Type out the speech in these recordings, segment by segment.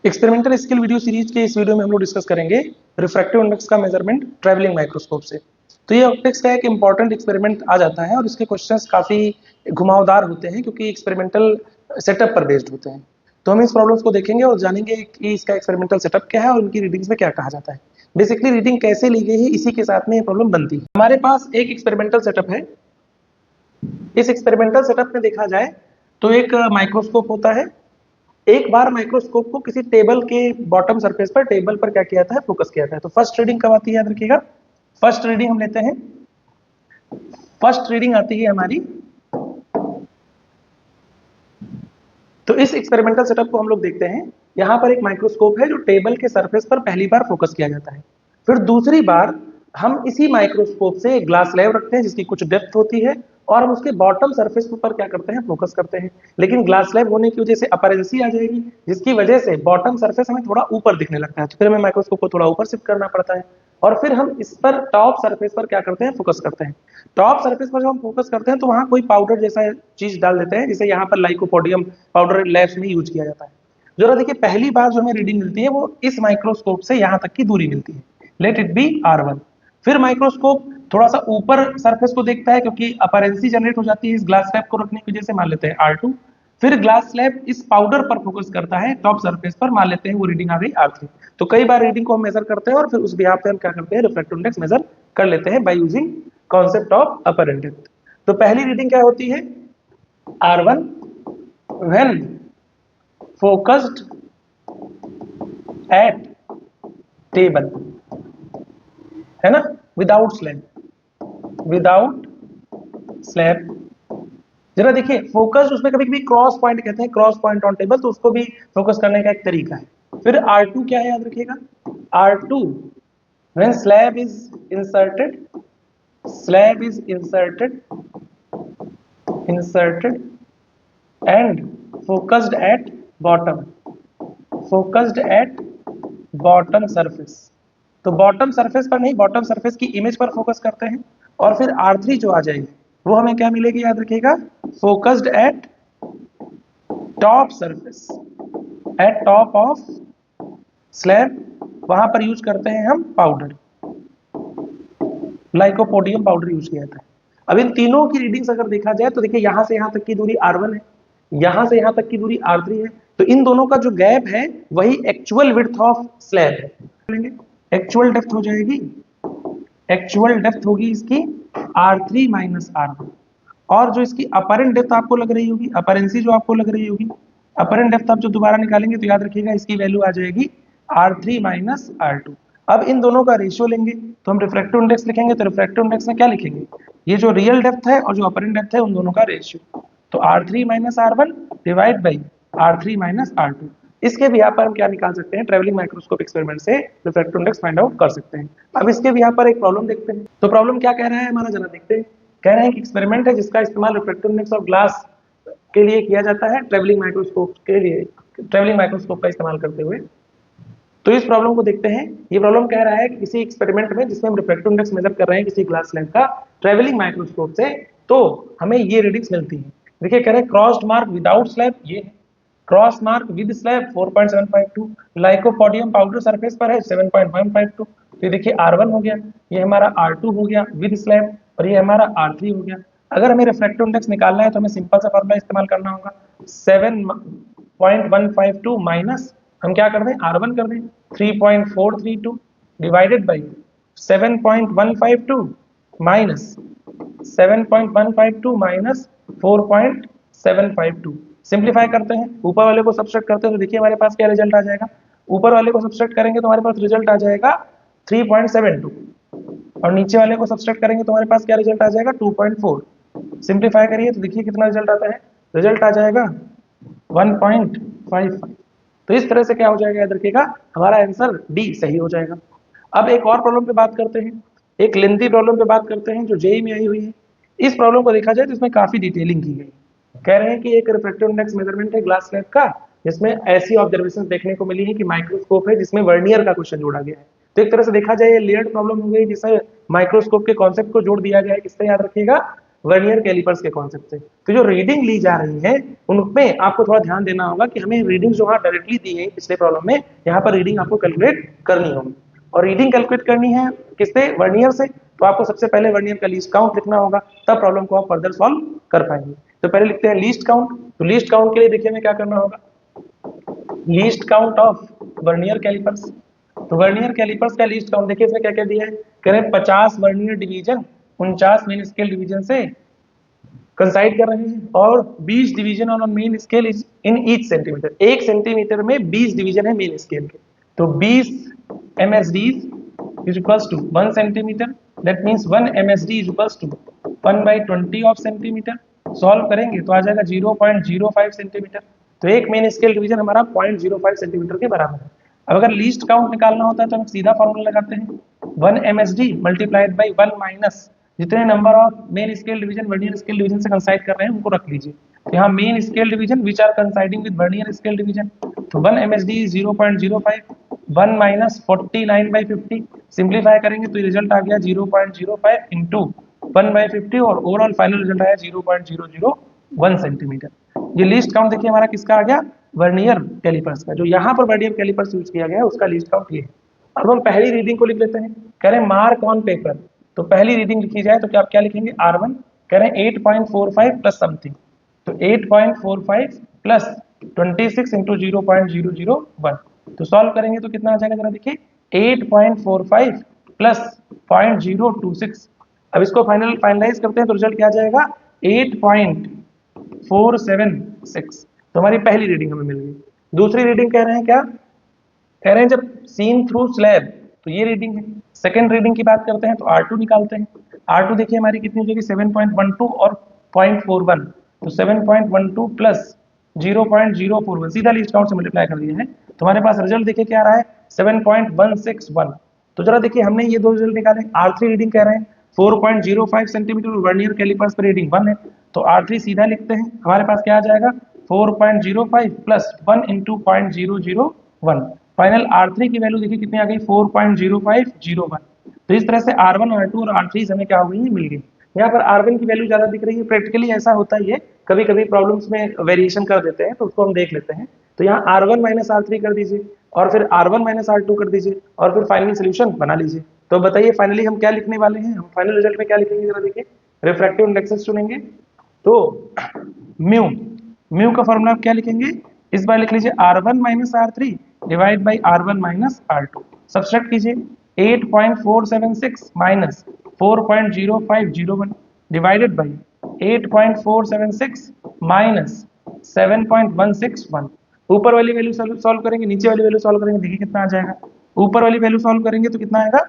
Experimental skill video series के इस video में हम लोग डिस्कस करेंगे रिफ्रैक्टिव इंडेक्स का मेजरमेंट ट्रैवलिंग माइक्रोस्कोप से। तो ये ऑप्टिक्स का एक इंपॉर्टेंट एक्सपेरिमेंट आ जाता है और इसके क्वेश्चंस काफी घुमावदार होते हैं क्योंकि एक्सपेरिमेंटल सेटअप पर बेस्ड होते हैं। तो हम इस प्रॉब्लम्स को देखेंगे और जानेंगे कि इसका एक्सपेरिमेंटल सेटअप क्या है और उनकी रीडिंग्स में क्या कहा जाता है। बेसिकली रीडिंग कैसे ली गई है इसी के साथ में ये प्रॉब्लम बनती है। हमारे पास एक एक्सपेरिमेंटल सेटअप है। इस एक्सपेरिमेंटल सेटअप में देखा जाए तो एक माइक्रोस्कोप होता है। एक बार माइक्रोस्कोप को किसी टेबल के बॉटम सरफेस पर टेबल पर क्या किया जाता है, फोकस किया जाता है। तो फर्स्ट रीडिंग कब आती है याद रखिएगा। फर्स्ट रीडिंग हम लेते हैं। फर्स्ट रीडिंग आती है हमारी। तो इस एक्सपेरिमेंटल सेटअप को हम लोग देखते हैं। यहां पर एक माइक्रोस्कोप है जो टेबल के सरफेस पर पहली बार फोकस किया जाता है। फिर दूसरी बार हम इसी माइक्रोस्कोप से एक ग्लास स्लैब रखते हैं जिसकी कुछ डेप्थ होती है और हम उसके बॉटम सरफेस पर क्या करते हैं, फोकस करते हैं। लेकिन ग्लास स्लैब होने की वजह से अपरेंसी आ जाएगी जिसकी वजह से बॉटम सरफेस हमें थोड़ा ऊपर दिखने लगता है। तो फिर हमें माइक्रोस्कोप को थोड़ा ऊपर शिफ्ट करना पड़ता है और फिर हम इस पर टॉप सरफेस पर क्या करते हैं, फोकस करते हैं। टॉप सरफेस पर जब हम फोकस करते हैं तो वहां कोई पाउडर जैसा चीज डाल देते हैं जिसे यहाँ पर लाइकोपोडियम पाउडर लैब्स में यूज किया जाता है। जरा देखिए, पहली बार जो हमें रीडिंग मिलती है वो इस माइक्रोस्कोप से यहाँ तक की दूरी मिलती है। Let it be R1। फिर माइक्रोस्कोप थोड़ा सा ऊपर सरफेस को देखता है क्योंकि अपरेंसी जनरेट हो जाती है इस ग्लास स्लैब को रखने की वजह से, मान लेते हैं R2। फिर ग्लास स्लैब इस पाउडर पर फोकस करता है टॉप सरफेस पर, मान लेते हैं वो रीडिंग आ गई R3। तो कई बार रीडिंग को हम मेजर करते हैं और फिर उस बिहाफ पे हम क्या करते हैं, रिफ्रैक्टिव इंडेक्स मेजर कर लेते हैं by using concept of apparent depth. तो पहली रीडिंग क्या होती है, R1 when focused eight table, है ना, विदाउट स्लैब, विदाउट स्लैब। जरा देखिए, फोकस उसमें कभी कभी क्रॉस पॉइंट कहते हैं, क्रॉस पॉइंट ऑन टेबल, तो उसको भी फोकस करने का एक तरीका है। फिर R2 क्या है याद रखिएगा, R2 when slab is inserted, slab is inserted, inserted and focused at bottom, focused at bottom surface. तो बॉटम सरफेस पर नहीं, बॉटम सरफेस की इमेज पर फोकस करते हैं। और फिर R3 जो आ जाएगी वो हमें क्या मिलेगी याद रखिएगा, focused eight top surface, eight top of slab. वहां पर यूज करते हैं हम पाउडर, लाइकोपोडियम पाउडर यूज किया जाता है। अब इन तीनों की रीडिंग्स अगर देखा जाए तो देखिए, यहां से यहां तक की दूरी R1 है, यहां से यहां तक की दूरी R3 है। तो इन दोनों का जो गैप है वही एक्चुअल विड्थ ऑफ स्लैब है। एक्चुअल डेप्थ हो जाएगी, एक्चुअल डेप्थ होगी इसकी R3 माइनस R1। और जो इसकी अपरेंट डेप्थ आपको लग रही होगी, अपरेंसी जो आपको लग रही होगी, अपरेंट डेप्थ आप जो दोबारा निकालेंगे तो याद रखिएगा इसकी वैल्यू आ जाएगी R3 माइनस R2। अब इन दोनों का रेशियो लेंगे तो हम रिफ्रैक्टिव इंडेक्स लिखेंगे। तो रिफ्रैक्टिव इंडेक्स में क्या लिखेंगे, ये जो रियल डेप्थ है और जो अपरेंट डेप्थ है उन दोनों का रेशियो। तो R3 minus R1 divide by R3 minus R2। इसके भी यहाँ पर हम क्या निकाल सकते हैं, ट्रैवलिंग माइक्रोस्कोप एक्सपेरिमेंट से रिफ्रैक्टिव इंडेक्स फाइंड आउट कर सकते हैं। अब इसके भी यहाँ पर एक प्रॉब्लम देखते हैं। तो प्रॉब्लम क्या कह रहा है हमारा, जरा देखते हैं। कह रहे हैं कि एक्सपेरिमेंट है जिसका इस्तेमाल रिफ्रैक्टिव इंडेक्स ऑफ ग्लास के लिए किया जाता है, ट्रैवलिंग माइक्रोस्कोप के लिए, ट्रैवलिंग माइक्रोस्कोप का इस्तेमाल करते हुए। तो इस प्रॉब्लम को देखते हैं। ये प्रॉब्लम कह रहा है कि किसी एक्सपेरिमेंट में जिसमें हम रिफ्रैक्टिव इंडेक्स मेजर कर रहे हैं किसी ग्लास स्लैब का ट्रैवलिंग माइक्रोस्कोप से, तो हमें ये रीडिंग्स मिलती है। देखिए, कह रहे हैं क्रॉस्ड मार्क विदाउट स्लैब, ये है। Cross mark with slab 4.752, lycopodium powder surface पर है 7.152। तो देखिए R1 हो गया, ये हमारा R2 हो गया विद स्लैब, और ये हमारा R3 हो गया। अगर हमें रिफ्रैक्टिव इंडेक्स निकालना है तो हमें सिंपल सा फॉर्मूला इस्तेमाल करना होगा, 7.152 माइनस हम क्या कर दें, R1 कर दें 3.432 divided by 7.152 minus 7.152 minus 4.752। Simplify करते हैं, ऊपर वाले को सब्सट्रैक्ट करते हैं तो देखिए हमारे पास क्या रिजल्ट आ जाएगा। ऊपर वाले को सब्सट्रैक्ट करेंगे तो हमारे पास रिजल्ट आ जाएगा 3.72 और नीचे वाले को सब्सट्रैक्ट करेंगे तो हमारे पास क्या रिजल्ट आ जाएगा 2.4। सिंप्लीफाई करिए तो देखिए कितना रिजल्ट आता है, रिजल्ट आ जाएगा 1.55। तो इस तरह से क्या हो जाएगा याद रखिएगा, हमारा आंसर डी सही हो जाएगा। अब एक और प्रॉब्लम पे बात करते हैं, एक लेंथी प्रॉब्लम पे बात करते हैं जो जेईई में आई हुई है। इस प्रॉब्लम को देखा जाए तो इसमें काफी डिटेलिंग की गई। कह रहे हैं कि एक रिफ्रैक्टिव इंडेक्स मेजरमेंट है ग्लास स्लैब का, जिसमें ऐसी ऑब्जर्वेशन देखने को मिली है कि माइक्रोस्कोप है जिसमें वर्नियर का क्वेश्चन जोड़ा गया है। तो एक तरह से देखा जाए ये लेयर्ड प्रॉब्लम हो गई जिसमें माइक्रोस्कोप के कॉन्सेप्ट को जोड़ दिया गया है। किससे याद रखिएगा, वर्नियर कैलिपर्स के कॉन्सेप्ट से। तो जो रीडिंग ली जा रही है उनमें आपको थोड़ा ध्यान देना होगा कि हमें रीडिंग जो डायरेक्टली दी है पिछले प्रॉब्लम में, यहाँ पर रीडिंग आपको कैलकुलेट करनी होगी। और रीडिंग कैलकुलेट करनी है किससे? वर्नियर से। तो आपको सबसे पहले वर्नियर का लीस्ट काउंट लिखना होगा, तब प्रॉब्लम को आप फर्दर सॉल्व कर पाएंगे। तो पहले लिखते हैं लीस्ट काउंट। तो लीस्ट काउंट के लिए देखिए हमें क्या करना होगा, least count of vernier calipers. तो वर्नियर कैलिपर्स का लीस्ट काउंट देखिए इसमें क्या क्या दिया है, कह रहे हैं 50 vernier division 49 main scale division से कंसाइड कर रहे हैं, और 20 division on main scale is in each centimetre. 1 centimetre में 20 डिवीजन है मेन स्केल के। तो 20 MSDs is equals to 1 centimeter, that means 1 MSD is equals to 1/20 of centimeter। Solve करेंगे तो आ जाएगा 0.05 सेंटीमीटर। तो एक मेन स्केल डिवीजन हमारा 0.05 सेंटीमीटर के बराबर है। अब अगर लीस्ट काउंट निकालना होता है तो हम सीधा फॉर्मूला लगाते हैं, 1 MSD मल्टीप्लाइड बाई 1 माइनस जितने number of main scale division vernier scale division से कंसाइड कर रहे हैं उनको रख लीजिए। तो यहाँ main scale division which are considering with vernier scale division. तो 1 MSD 0.05, 1 माइनस 49/50, सिंप्लीफाई करेंगे तो रिजल्ट आ गया 0.05 इंटू 1/50 और ओवरऑल फाइनल रिजल्ट आया 0.001 सेंटीमीटर। ये लिस्ट काउंट देखिए हमारा किसका आ गया, वर्नियर कैलिपर्स का। जो यहाँ पर वर्नियर कैलिपर्स यूज किया गया है उसका लिस्ट काउंट ये है। अब हम पहली रीडिंग को लिख लेते हैं, कह रहे हैं मार्क ऑन पेपर। तो पहली रीडिंग लिखी जाए तो क्या आप क्या लिखेंगे, R1 कह रहे हैं 8.45 प्लस समथिंग। तो 8.45 प्लस 26 इंटू 0.001। तो सॉल्व करेंगे तो कितना आ जाएगा जरा देखिए, 8.45 प्लस 0.026। अब इसको फाइनलाइज करते हैं तो रिजल्ट क्या आ जाएगा, 8.476। तो हमारी पहली रीडिंग हमें मिल गई। दूसरी रीडिंग कह रहे हैं क्या, कह रहे हैं जब सीन थ्रू स्लैब, तो ये रीडिंग है। सेकंड रीडिंग की बात करते हैं तो R2 निकालते हैं। R2 देखिए हमारी कितनी हो जाएगी, 7.12 और 0.41। तो 7.12 प्लस 0.041 सीधा लीस्ट काउंट से मल्टीप्लाई कर दिया है। तो हमारे पास रिजल्ट देखिए क्या आ रहा है, 7.161। तो जरा देखिए हमने ये दो रिजल्ट निकाले। R3 रीडिंग कह रहे हैं 4.05 सेंटीमीटर और वर्नियर कैलिपर्स पर रीडिंग 1 है। तो R3 सीधा लिखते हैं, हमारे पास क्या आ जाएगा 4.05 प्लस 1 इंटू 0.001। फाइनल R3 की वैल्यू देखिए कितनी आ गई, 4.0501। तो इस तरह से R1, R2 और R3 हमें क्या हो गई, मिल गई। यहाँ पर R1 की वैल्यू ज्यादा दिख रही है, प्रैक्टिकली ऐसा होता ही है, कभी कभी प्रॉब्लम्स में वेरिएशन कर देते हैं तो उसको हम देख लेते हैं। तो यहाँ R1 माइनस R3 कर दीजिए और फिर R1 माइनस R2 कर दीजिए और फिर फाइनल सोल्यूशन बना लीजिए। तो बताइए फाइनली हम क्या लिखने वाले हैं, हम फाइनल रिजल्ट में क्या लिखेंगे जरा देखिए, रिफ्रैक्टिव इंडेक्सेस चुनेंगे। तो म्यू का फॉर्मूला क्या लिखेंगे, इस बार लिख लीजिए R1 minus R3 divide by R1 minus R2। Subtract कीजिए 8.476 माइनस 4.0501 डिवाइडेड बाई 8.476 माइनस 7.161। ऊपर वाली वैल्यू सॉल्व करेंगे, नीचे वाली वैल्यू सॉल्व करेंगे, देखिए कितना आ जाएगा। ऊपर वाली वैल्यू सॉल्व करेंगे तो कितना आएगा,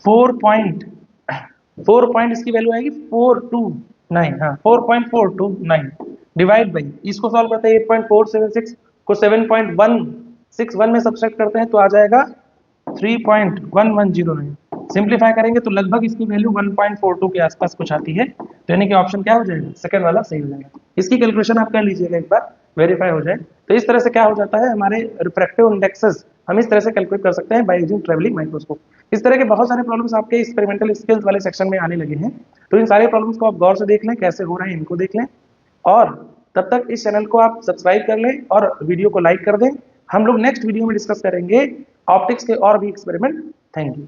4 इसकी वैल्यू आएगी 429, हाँ 4.429 डिवाइड बाई, इसको सॉल्व करते हैं 8.476 को 7.161 में सब्सट्रैक्ट करते हैं तो आ जाएगा 3.1109। सिंप्लीफाई करेंगे तो लगभग इसकी वैल्यू 1.42 के आसपास कुछ आती है। तो यानी कि ऑप्शन क्या हो जाएगा, सेकंड वाला सही हो जाएगा। इसकी कैलकुलेशन आप कर लीजिएगा एक बार, वेरीफाई हो जाए। तो इस तरह से क्या हो जाता है, हमारे रिफ्रैक्टिव इंडेक्सेस हम इस तरह से कैलकुलेट कर सकते हैं बाय यूजिंग ट्रैवलिंग माइक्रोस्कोप। इस तरह के बहुत सारे प्रॉब्लम्स आपके एक्सपेरिमेंटल स्किल्स वाले सेक्शन में आने लगे हैं। तो इन सारे प्रॉब्लम्स को आप गौर से देख लें, कैसे हो रहे हैं इनको देख लें, और तब तक इस चैनल को आप सब्सक्राइब कर लें और वीडियो को लाइक कर दें। हम लोग नेक्स्ट वीडियो में डिस्कस करेंगे ऑप्टिक्स के और भी एक्सपेरिमेंट। Thank you.